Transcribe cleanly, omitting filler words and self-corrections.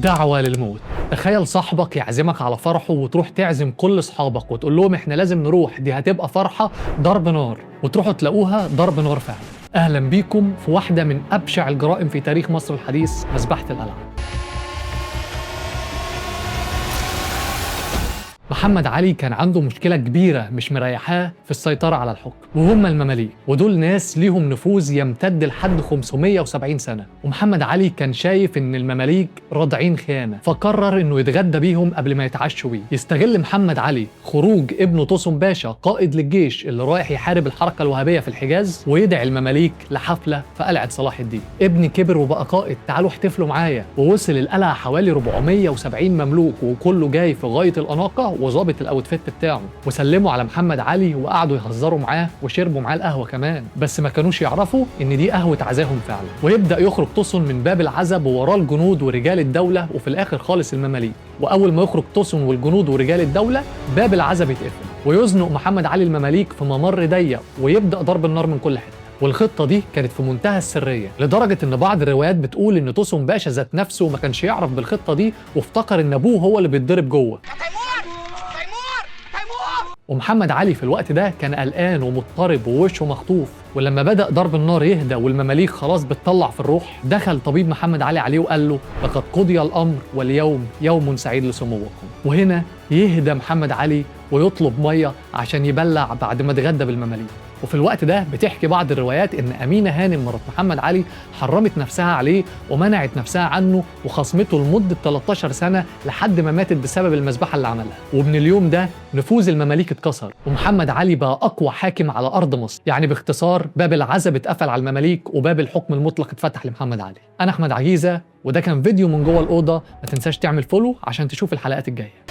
دعوة للموت. تخيل صاحبك يعزمك على فرحه وتروح تعزم كل اصحابك وتقول لهم احنا لازم نروح، دي هتبقى فرحة ضرب نار، وتروحوا تلاقوها ضرب نار فعلا. اهلا بيكم في واحدة من ابشع الجرائم في تاريخ مصر الحديث، مذبحة القلعة. محمد علي كان عنده مشكلة كبيرة مش مريحاه في السيطرة على الحكم، وهم المماليك، ودول ناس ليهم نفوذ يمتد لحد 570 سنة، ومحمد علي كان شايف ان المماليك رادعين خيانة، فقرر انه يتغدى بيهم قبل ما يتعشوا بيه. يستغل محمد علي خروج ابنه طوسم باشا قائد للجيش اللي رايح يحارب الحركة الوهابية في الحجاز، ويدعي المماليك لحفلة في قلعة صلاح الدين. ابني كبر وبقى قائد، تعالوا احتفلوا معايا. ووصل القلعة حوالي 470 مملوك، وكله جاي في غاية الأناقة وظابط الاوتفيت بتاعه، وسلموا على محمد علي وقعدوا يهزروا معاه وشربوا معاه القهوه كمان، بس ما كانوش يعرفوا ان دي قهوه عزاهم فعلا. ويبدا يخرج طوسن من باب العزب ووراه الجنود ورجال الدوله، وفي الاخر خالص المماليك. واول ما يخرج طوسن والجنود ورجال الدوله باب العزب يتقفل، ويزنق محمد علي المماليك في ممر ضيق، ويبدا ضرب النار من كل حته. والخطة دي كانت في منتهى السرية، لدرجة إن بعض الروايات بتقول إن طوسم باشا ذات نفسه ما كانش يعرف بالخطة دي، وافتكر إن أبوه هو اللي بيتضرب جوه. ومحمد علي في الوقت ده كان قلقان ومضطرب ووشه مخطوف. ولما بدأ ضرب النار يهدى والمماليك خلاص بتطلع في الروح، دخل طبيب محمد علي عليه وقال له لقد قضي الأمر واليوم يوم سعيد لسموكم. وهنا يهدى محمد علي ويطلب مية عشان يبلع بعد ما اتغدى بالمماليك. وفي الوقت ده بتحكي بعض الروايات إن أمينة هانم مرات محمد علي حرمت نفسها عليه ومنعت نفسها عنه وخصمته لمدة 13 سنة لحد ما ماتت بسبب المذبحة اللي عملها. ومن اليوم ده نفوذ المماليك اتكسر، ومحمد علي بقى أقوى حاكم على أرض مصر. يعني باختصار باب العزب اتقفل على المماليك وباب الحكم المطلق اتفتح لمحمد علي. أنا أحمد عجيزة، وده كان فيديو من جوه الأوضة. ما تنساش تعمل فولو عشان تشوف الحلقات الجاية.